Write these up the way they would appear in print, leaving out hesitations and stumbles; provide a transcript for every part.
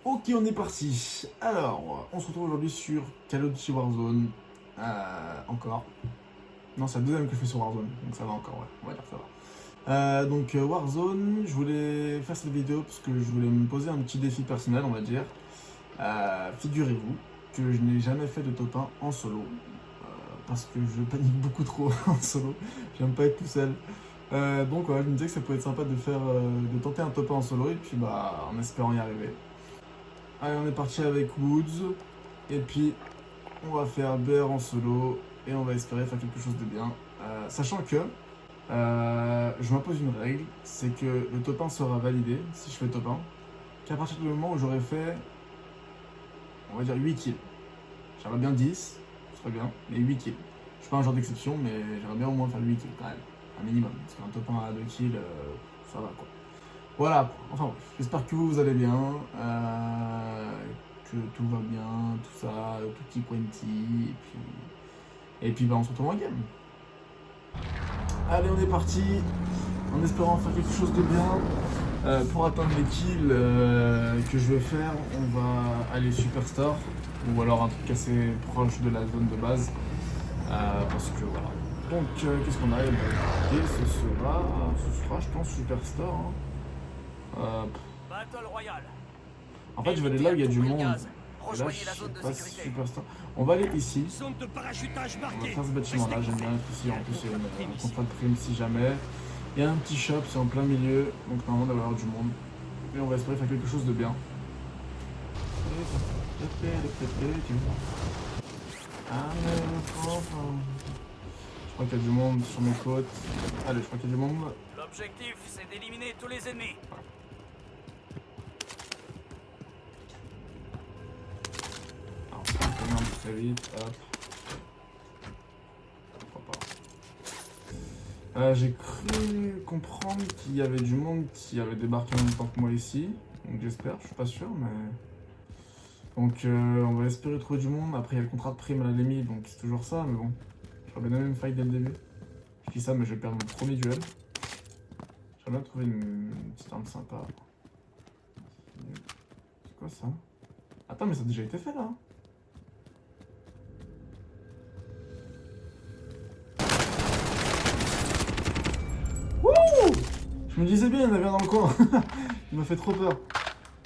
Ok, on est parti. Alors, on se retrouve aujourd'hui sur Call of Duty Warzone. Encore. Non, c'est la deuxième que je fais sur Warzone, donc ça va encore, ouais, on va dire que ça va. Warzone, je voulais faire cette vidéo parce que je voulais me poser un petit défi personnel, on va dire. Figurez-vous que je n'ai jamais fait de top 1 en solo. Parce que je panique beaucoup trop en solo. J'aime pas être tout seul. Donc ouais, je me disais que ça pouvait être sympa de faire, de tenter un top 1 en solo et puis bah en espérant y arriver. Allez, on est parti avec Woods. Et puis, on va faire BR en solo. Et on va espérer faire quelque chose de bien. Sachant que je m'impose une règle. C'est que le top 1 sera validé, si je fais top 1, qu'à partir du moment où j'aurai fait, on va dire 8 kills. J'aimerais bien 10, ce serait bien, mais 8 kills. Je suis pas un genre d'exception, mais j'aimerais bien au moins faire 8 kills quand même. Un minimum. Parce qu'un top 1 à 2 kills, ça va quoi. Voilà, enfin bref, j'espère que vous allez bien, que tout va bien, tout ça, tutti quanti, et puis bah on se retrouve en game. Allez, on est parti, en espérant faire quelque chose de bien. Pour atteindre les kills que je vais faire, on va aller Superstore, ou alors un truc assez proche de la zone de base, parce que voilà. Donc qu'est-ce qu'on a? Ce sera je pense Superstore. Hein. Battle Royale. En fait, je vais aller là où il y a du monde. Et là, Rejoignez je la sais zone de pas si sécurité. Superstar. On va aller ici. Zone de parachutage On va marquée. faire ce bâtiment-là. J'aime bien être ici. En plus, il y a un contrat de prime si jamais. Il y a un petit shop, c'est en plein milieu. Donc, normalement, il doit y avoir du monde. Et on va espérer faire quelque chose de bien. Je crois qu'il y a du monde sur mes côtes. Allez, je crois qu'il y a du monde. L'objectif, c'est d'éliminer tous les ennemis. Alors, on va faire un peu très vite. Hop. Pourquoi pas. J'ai cru comprendre qu'il y avait du monde qui avait débarqué en même temps que moi ici. Donc j'espère, je suis pas sûr, mais... Donc on va espérer trouver du monde. Après il y a le contrat de prime à la limite, donc c'est toujours ça, mais bon. J'aurais bien aimé me fight dès le début. Je dis ça, mais je vais perdre mon premier duel. J'aimerais bien trouver une petite arme sympa. C'est quoi ça? Attends, mais ça a déjà été fait là. Wouh! Je me disais bien, il y en avait un dans le coin. Il m'a fait trop peur.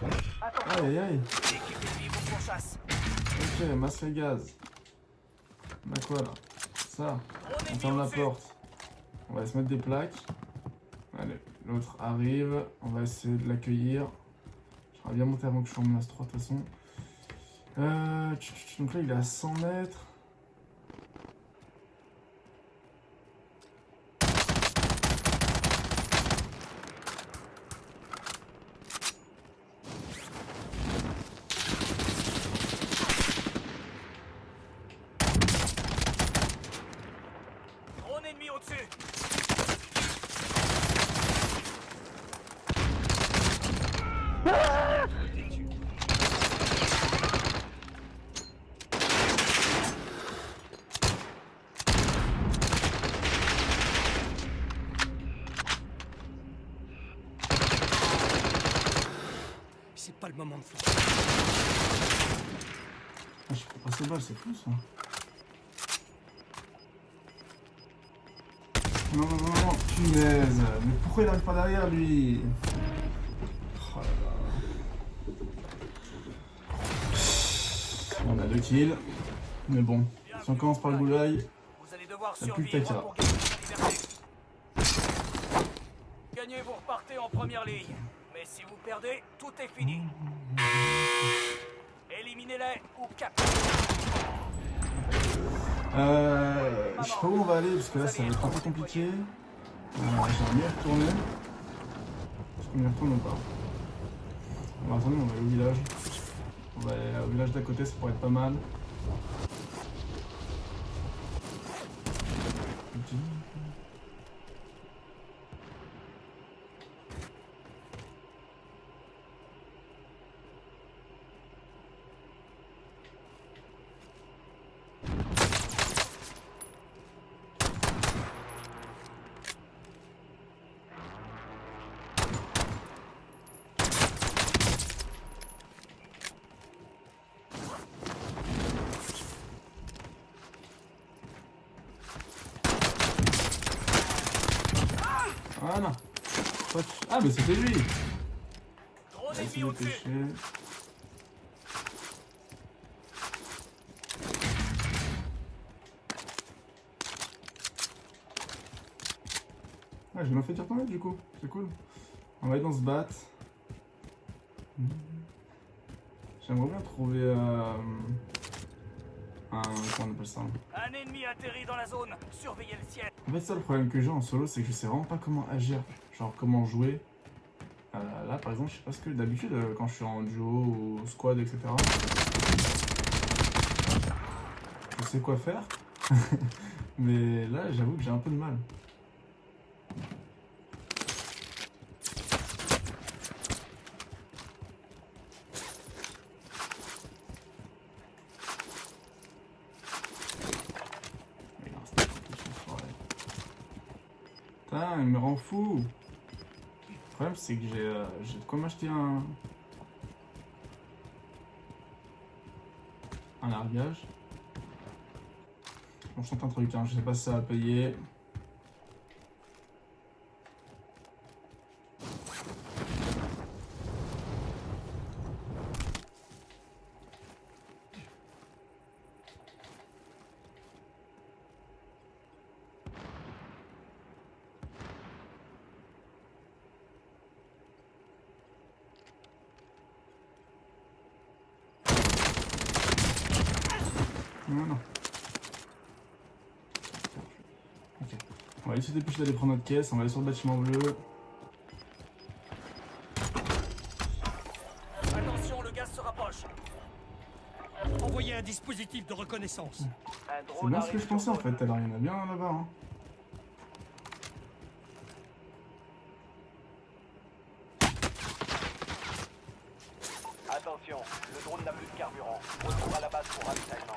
Aïe aïe aïe. Ok, masque à gaz. On a quoi là? Ça. On ferme la porte. On va se mettre des plaques. Allez, l'autre arrive. On va essayer de l'accueillir. J'aimerais bien monter avant que je sois en menace 3 de toute façon. Donc là, il est à 100 mètres. Drone ennemi au-dessus. C'est pas le moment de flancher. Ah, je peux passer balle, c'est fou ça. Non, non, non, non, punaise. Mais pourquoi il arrive pas derrière lui? Oh là là. On a 2 kills. Mais bon, si on commence par le goulag, Vous allez devoir y a plus que survivre Takira. pour gagner votre liberté. Gagnez, vous repartez en première ligne. Mais si vous perdez, tout est fini. Éliminez-les ou capturez. Je sais pas où on va aller parce que là ça va être un peu compliqué. J'aimerais bien y retourner. Est-ce qu'on y retourne ou pas? On va retourner, on va aller au village. On va aller au village d'à côté, ça pourrait être pas mal. Ah, mais c'était lui. Drone Allez, ennemi c'est au-dessus. dépêché. Ah, je m'ai fait tirer ton du coup, c'est cool. On va aller dans ce bat. J'aimerais bien trouver comment on appelle ça. Un ennemi atterri dans la zone. Surveillez le ciel. En fait, ça le problème que j'ai en solo, c'est que je sais vraiment pas comment agir, genre comment jouer. Là, par exemple, je sais pas ce que d'habitude quand je suis en duo ou squad, etc. Je sais quoi faire, mais là, j'avoue que j'ai un peu de mal. Putain, il me rend fou. Le problème, c'est que j'ai de quoi m'acheter un largage. Bon, je tente un truc, hein. Je sais pas si ça va payer. Non. Ok. On va essayer de dépêcher d'aller prendre notre caisse. On va aller sur le bâtiment bleu. Attention, le gaz se rapproche. Envoyez un dispositif de reconnaissance. Un C'est drone bien ce que arrive je pensais en sur fait. zone. Alors, il y en a bien là-bas. Hein. Attention, le drone n'a plus de carburant. Retour à la base pour ravitaillement.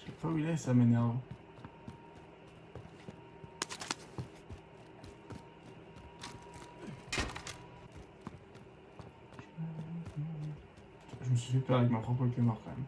Je sais pas où il est, ça m'énerve. Je me suis fait peur avec ma propre clé noire quand même.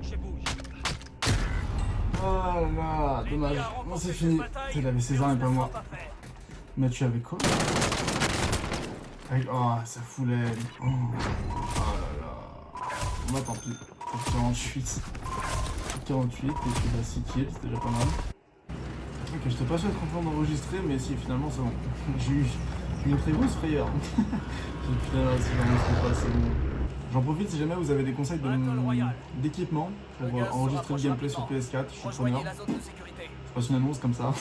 Je bouge. Oh là là, dommage. Bon, c'est fini. Il avait César et pas moi. Mais tu avais quoi avec... Oh, ça fout l'aile. Oh. Oh là là. Moi, tant pis. Pour 48. 48 et tu vas 6 kills, c'était déjà pas mal. Ok, je t'ai pas su être en train d'enregistrer, mais si, finalement, c'est bon. J'ai eu une très grosse frayeur. Putain, si j'enregistre pas, c'est bon. J'en profite si jamais vous avez des conseils d'équipement pour enregistrer le gameplay sur PS4, je suis preneur. Rejoignez la zone de sécurité. Je passe une annonce comme ça.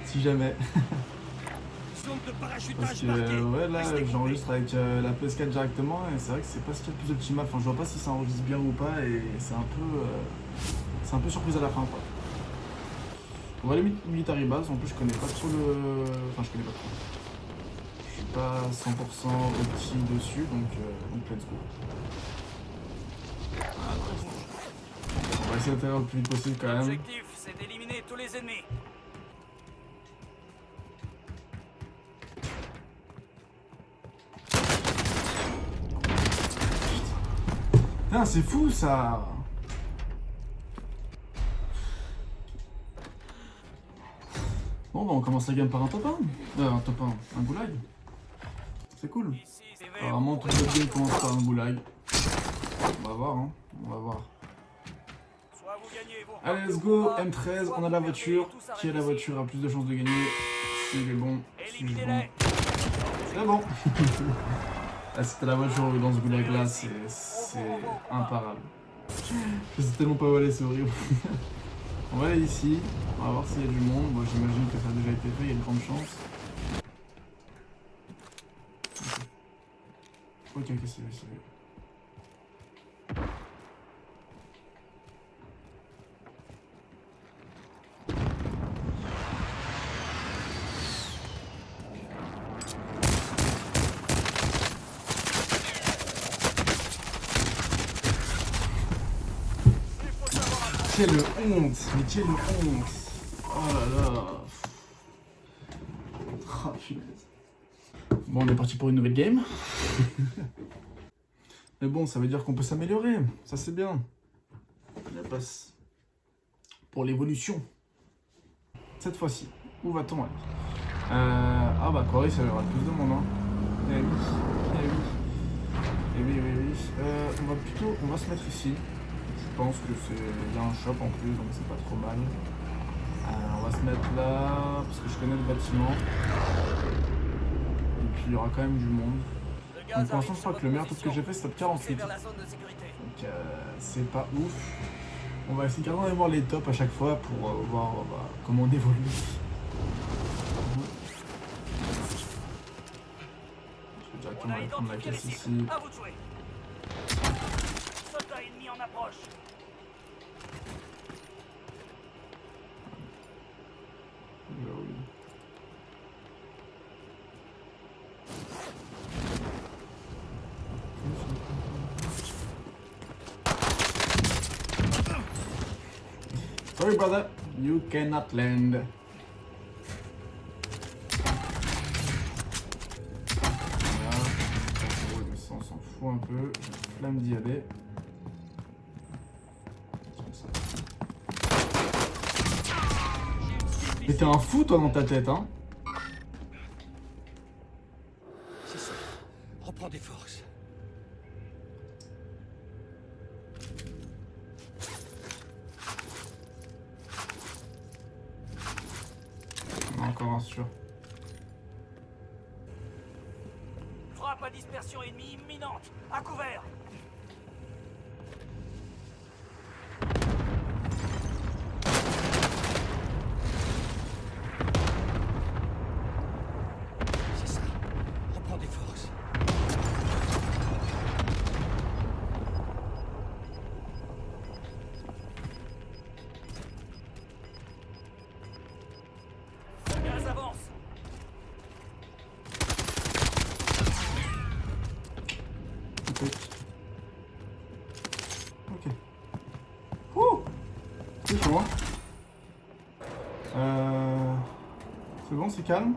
Si jamais. Zone de Parce parachutage que marquée. ouais, là Restez j'enregistre avec la PS4 directement et c'est vrai que c'est pas ce qu'il y a le plus optimal. Enfin, je vois pas si ça enregistre bien ou pas et c'est un peu surprise à la fin quoi. On va aller military base, en plus je connais pas trop le. Enfin, je connais pas trop. Je suis pas 100% opti dessus donc let's go. Ah, non, on va essayer d'atterrir le plus vite possible quand même. L'objectif, c'est d'éliminer tous les ennemis. Putain, c'est fou ça! Bon, bah on commence la game par un top 1. Un top 1, un goulag. C'est cool. Ici, c'est vert. Apparemment, toute la game commence par un goulag. On va voir, hein. On va voir. Soit vous gagnez, vous Allez, let's go. M13, on a la voiture. Qui a la voiture a plus de chances de gagner? S'il est bon. Si je suis bon. Éliminez-les. C'est bon. Ah, c'était la voiture dans ce goulag là, c'est imparable. Je sais tellement pas où aller, c'est horrible. On va aller ici, on va voir s'il y a du monde. Bon, j'imagine que ça a déjà été fait, il y a de grandes chances. Ok, c'est lui. quelle honte. Mais quelle honte. Oh là là. Oh, punaise. Bon, on est parti pour une nouvelle game. Mais bon, ça veut dire qu'on peut s'améliorer. Ça, c'est bien. On passe pour l'évolution. Cette fois-ci, où va-t-on aller? Ah bah, Corée, ça y aura plus de monde. Hein. Eh oui, eh oui. Eh oui, oui, oui. On va se mettre ici. Je pense que c'est... Il y a un shop en plus, donc c'est pas trop mal. On va se mettre là, parce que je connais le bâtiment. Et puis il y aura quand même du monde. Donc pour l'instant, je crois que le meilleur top que j'ai fait, c'est top 48. Donc c'est pas ouf. On va essayer carrément d'aller voir les tops à chaque fois pour voir comment on évolue. Je vais directement aller prendre la caisse ici. À vous de jouer. Soldat ennemi en approche. Oui. Sorry brother, you cannot land. Voilà. On s'en fout un peu. Flamme d'y aller. Mais t'es un fou toi dans ta tête, hein? C'est ça. Reprends des forces. Encore un sûr. Frappe à dispersion ennemie imminente. À couvert. C'est ça. Reprends des forces. Le gaz avance. Ok. Ouh! C'est chaud, hein? C'est bon, c'est calme?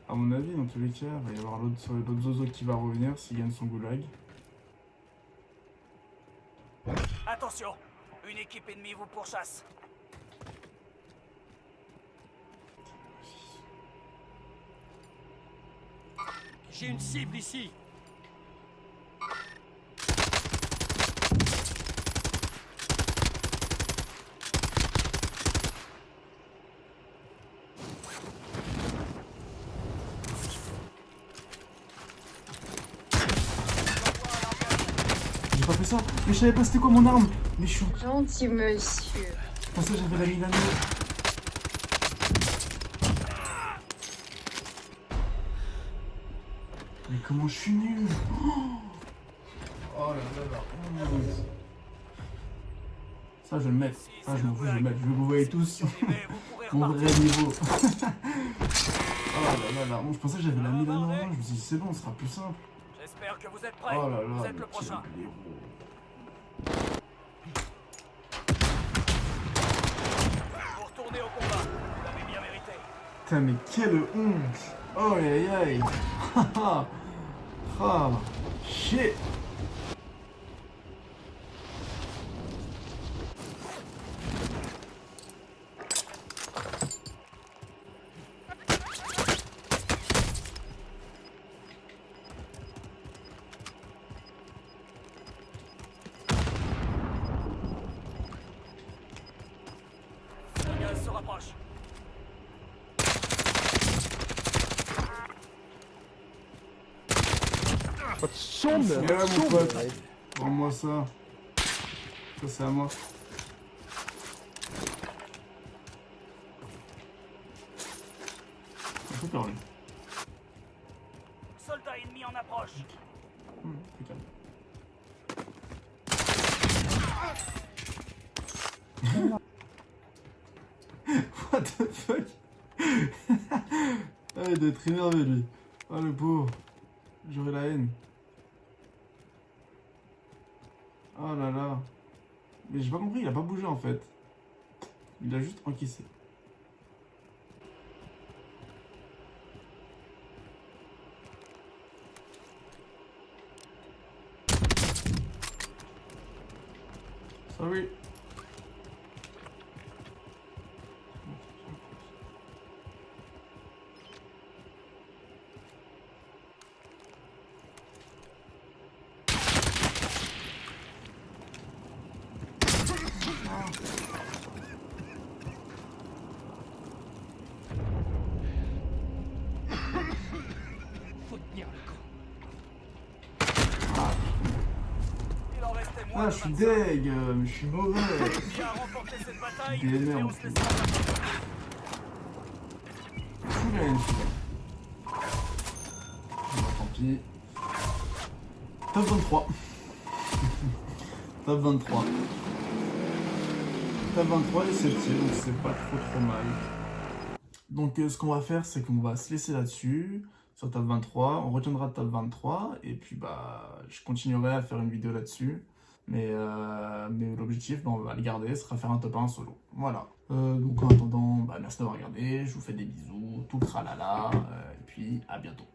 À mon avis, dans tous les cas, il va y avoir l'autre Zozo qui va revenir s'il gagne son goulag. Attention. Une équipe ennemie vous pourchasse. J'ai une cible ici. J'ai pas fait ça, mais je savais pas c'était quoi mon arme. Mais je suis Gentil monsieur. Je pensais que j'avais la Milano. Mais comment je suis nul. Oh là là là. honte. Ça je vais le mettre. Ça je m'en fous, je vais le mettre. Je veux que vous voyez tous Survivez, vous pourrez mon repartir. vrai niveau. Oh là là là. Bon, je pensais que j'avais la Milano. Je me suis dit c'est bon, ce sera plus simple. J'espère que vous êtes prêts. Oh là là. Vous êtes mais le prochain. quel blaireau. Vous retournez au combat. Vous l'avez bien mérité. Putain mais quelle honte. Oh aïe aïe. Ah shit. Le gaz se rapproche. Yeah, mon pote. Prends-moi ça. Ça c'est à moi. Un peu peur lui. Soldat ennemi en approche. Plus calme. What the fuck? Ah, il doit être énervé lui. Oh le pauvre. J'aurais la haine. Oh là là. Mais j'ai pas compris, il a pas bougé en fait. Il a juste encaissé. Sorry. Faut tenir le coup. Il en restait moins Ah, de je suis 25. deg, mais je suis mauvais. Qui a remporté cette bataille, DNR, et on en se plus. laissera pas. Fou la haine, celui-là. Bon, tant pis. Top 23. Top 23. Top 23 et 7, donc c'est pas trop mal. Donc ce qu'on va faire, c'est qu'on va se laisser là-dessus, sur top 23. On retiendra top 23 et puis bah je continuerai à faire une vidéo là-dessus. Mais l'objectif, bah, on va le garder, ce sera faire un top 1 solo. Voilà. Donc en attendant, bah, merci d'avoir regardé, je vous fais des bisous, tout tralala, et puis à bientôt.